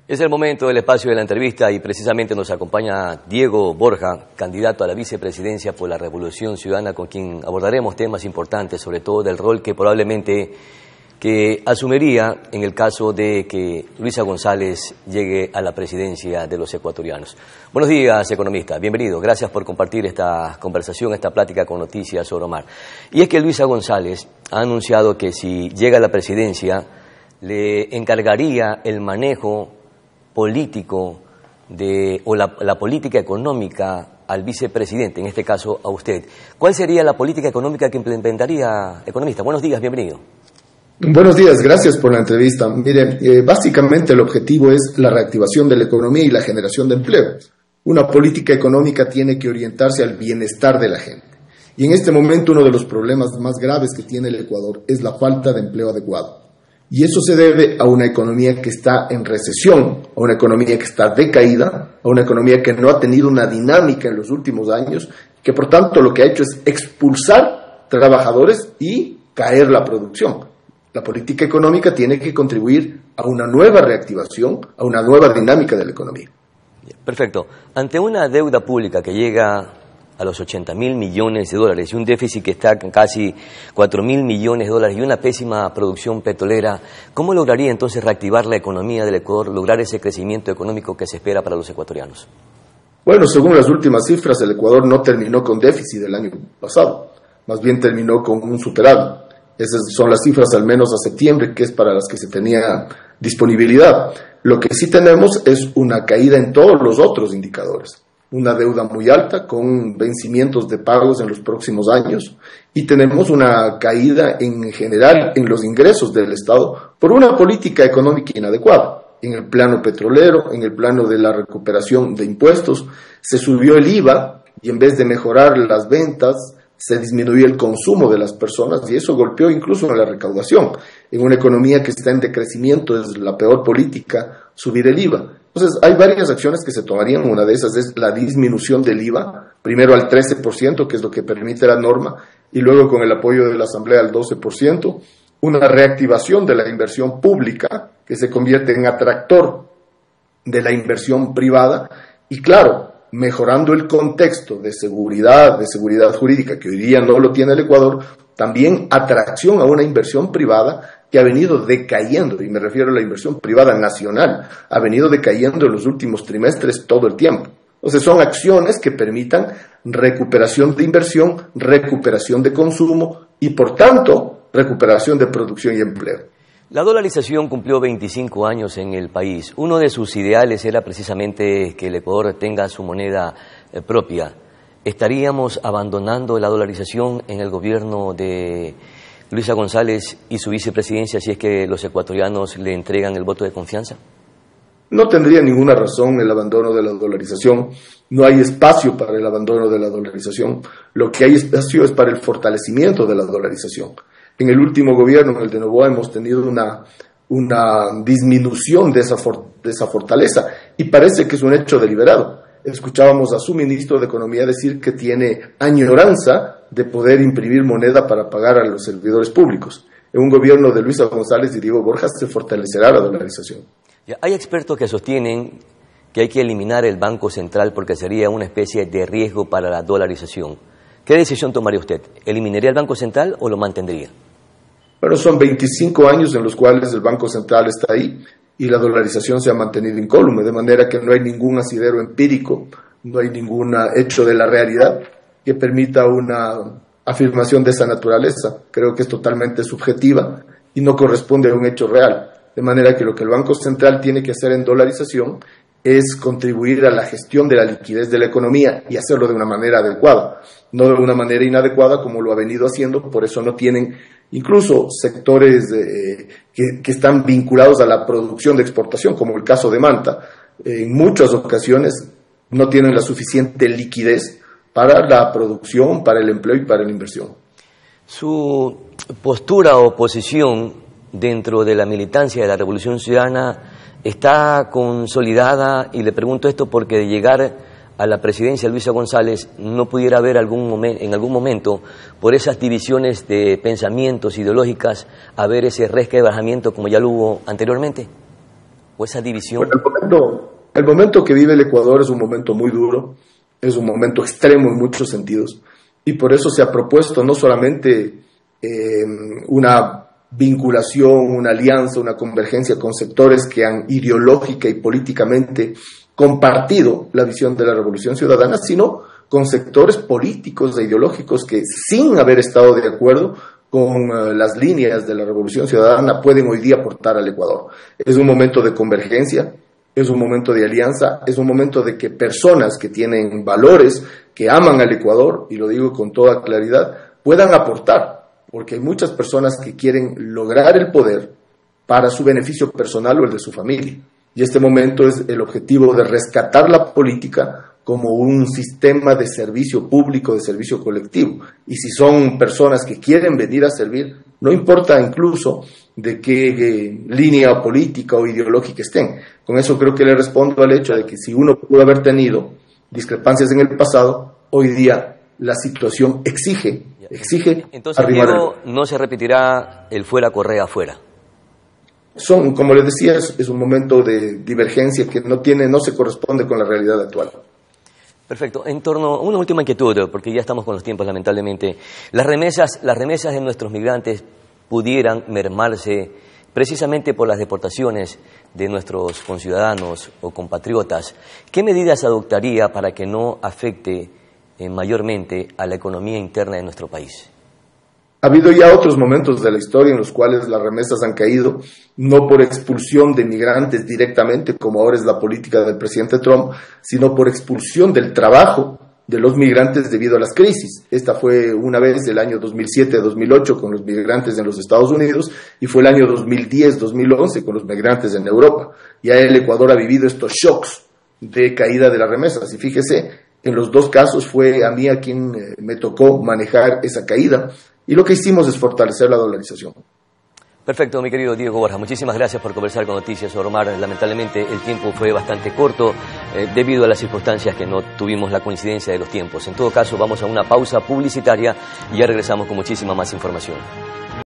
Es el momento del espacio de la entrevista y precisamente nos acompaña Diego Borja, candidato a la vicepresidencia por la Revolución Ciudadana, con quien abordaremos temas importantes, sobre todo del rol que probablemente asumiría en el caso de que Luisa González llegue a la presidencia de los ecuatorianos. Buenos días, economista. Bienvenido. Gracias por compartir esta conversación, esta plática con Noticias Oro Mar. Y es que Luisa González ha anunciado que si llega a la presidencia le encargaría el manejo político o la política económica al vicepresidente, en este caso a usted. ¿Cuál sería la política económica que implementaría, economista? Buenos días, bienvenido. Buenos días, gracias por la entrevista. Mire, básicamente el objetivo es la reactivación de la economía y la generación de empleo. Una política económica tiene que orientarse al bienestar de la gente. Y en este momento uno de los problemas más graves que tiene el Ecuador es la falta de empleo adecuado. Y eso se debe a una economía que está en recesión, a una economía que está decaída, a una economía que no ha tenido una dinámica en los últimos años, que por tanto lo que ha hecho es expulsar trabajadores y caer la producción. La política económica tiene que contribuir a una nueva reactivación, a una nueva dinámica de la economía. Perfecto. Ante una deuda pública que llega a los 80.000 millones de dólares y un déficit que está en casi 4.000 millones de dólares y una pésima producción petrolera, ¿cómo lograría entonces reactivar la economía del Ecuador, lograr ese crecimiento económico que se espera para los ecuatorianos? Bueno, según las últimas cifras, el Ecuador no terminó con déficit el año pasado, más bien terminó con un superávit. Esas son las cifras al menos a septiembre, que es para las que se tenía disponibilidad. Lo que sí tenemos es una caída en todos los otros indicadores. Una deuda muy alta con vencimientos de pagos en los próximos años y tenemos una caída en general en los ingresos del Estado por una política económica inadecuada. En el plano petrolero, en el plano de la recuperación de impuestos, se subió el IVA y en vez de mejorar las ventas, se disminuyó el consumo de las personas y eso golpeó incluso en la recaudación. En una economía que está en decrecimiento es la peor política subir el IVA. Entonces, hay varias acciones que se tomarían. Una de esas es la disminución del IVA, primero al 13%, que es lo que permite la norma, y luego con el apoyo de la Asamblea al 12%, una reactivación de la inversión pública, que se convierte en atractor de la inversión privada, y claro, mejorando el contexto de seguridad jurídica, que hoy día no lo tiene el Ecuador, también atracción a una inversión privada que ha venido decayendo, y me refiero a la inversión privada nacional, ha venido decayendo en los últimos trimestres todo el tiempo. Entonces son acciones que permitan recuperación de inversión, recuperación de consumo y por tanto recuperación de producción y empleo. La dolarización cumplió 25 años en el país. Uno de sus ideales era precisamente que el Ecuador tenga su moneda propia. ¿Estaríamos abandonando la dolarización en el gobierno de Luisa González y su vicepresidencia si es que los ecuatorianos le entregan el voto de confianza? No tendría ninguna razón el abandono de la dolarización. No hay espacio para el abandono de la dolarización. Lo que hay espacio es para el fortalecimiento de la dolarización. En el último gobierno, en el de Noboa, hemos tenido una disminución de esa fortaleza y parece que es un hecho deliberado. Escuchábamos a su ministro de Economía decir que tiene añoranza de poder imprimir moneda para pagar a los servidores públicos. En un gobierno de Luisa González y Diego Borja se fortalecerá la dolarización. Hay expertos que sostienen que hay que eliminar el Banco Central porque sería una especie de riesgo para la dolarización. ¿Qué decisión tomaría usted? ¿Eliminaría el Banco Central o lo mantendría? Bueno, son 25 años en los cuales el Banco Central está ahí y la dolarización se ha mantenido incólume, de manera que no hay ningún asidero empírico, no hay ningún hecho de la realidad que permita una afirmación de esa naturaleza. Creo que es totalmente subjetiva y no corresponde a un hecho real. De manera que lo que el Banco Central tiene que hacer en dolarización es contribuir a la gestión de la liquidez de la economía y hacerlo de una manera adecuada, no de una manera inadecuada como lo ha venido haciendo. Por eso no tienen incluso sectores que están vinculados a la producción de exportación, como el caso de Manta. En muchas ocasiones no tienen la suficiente liquidez para la producción, para el empleo y para la inversión. Su postura o posición dentro de la militancia de la Revolución Ciudadana está consolidada, y le pregunto esto porque de llegar a la presidencia de Luisa González no pudiera haber en algún momento, por esas divisiones de pensamientos ideológicas, haber ese resquebrajamiento como ya lo hubo anteriormente. o esa división? Bueno, el momento que vive el Ecuador es un momento muy duro, es un momento extremo en muchos sentidos, y por eso se ha propuesto no solamente una vinculación, una alianza, una convergencia con sectores que han ideológica y políticamente compartido la visión de la Revolución Ciudadana, sino con sectores políticos e ideológicos que, sin haber estado de acuerdo con las líneas de la Revolución Ciudadana, pueden hoy día aportar al Ecuador. Es un momento de convergencia, es un momento de alianza, es un momento de que personas que tienen valores, que aman al Ecuador, y lo digo con toda claridad, puedan aportar, porque hay muchas personas que quieren lograr el poder para su beneficio personal o el de su familia. Y este momento es el objetivo de rescatar la política como un sistema de servicio público, de servicio colectivo. Y si son personas que quieren venir a servir, no importa incluso de qué línea política o ideológica estén. Con eso creo que le respondo al hecho de que si uno pudo haber tenido discrepancias en el pasado, hoy día la situación exige entonces, Diego, no se repetirá el fuera Correa fuera. Como les decía, es un momento de divergencia que no se corresponde con la realidad actual. Perfecto. En torno a una última inquietud, porque ya estamos con los tiempos, lamentablemente. Las remesas de nuestros migrantes pudieran mermarse precisamente por las deportaciones de nuestros conciudadanos o compatriotas. ¿Qué medidas adoptaría para que no afecte mayormente a la economía interna de nuestro país? Ha habido ya otros momentos de la historia en los cuales las remesas han caído, no por expulsión de migrantes directamente, como ahora es la política del presidente Trump, sino por expulsión del trabajo de los migrantes debido a las crisis. Esta fue una vez el año 2007-2008 con los migrantes en los Estados Unidos y fue el año 2010-2011 con los migrantes en Europa. Ya el Ecuador ha vivido estos shocks de caída de las remesas y fíjese, en los dos casos fue a mí a quien me tocó manejar esa caída. Y lo que hicimos es fortalecer la dolarización. Perfecto, mi querido Diego Borja. Muchísimas gracias por conversar con Noticias Omar. Lamentablemente el tiempo fue bastante corto debido a las circunstancias que no tuvimos la coincidencia de los tiempos. En todo caso, vamos a una pausa publicitaria y ya regresamos con muchísima más información.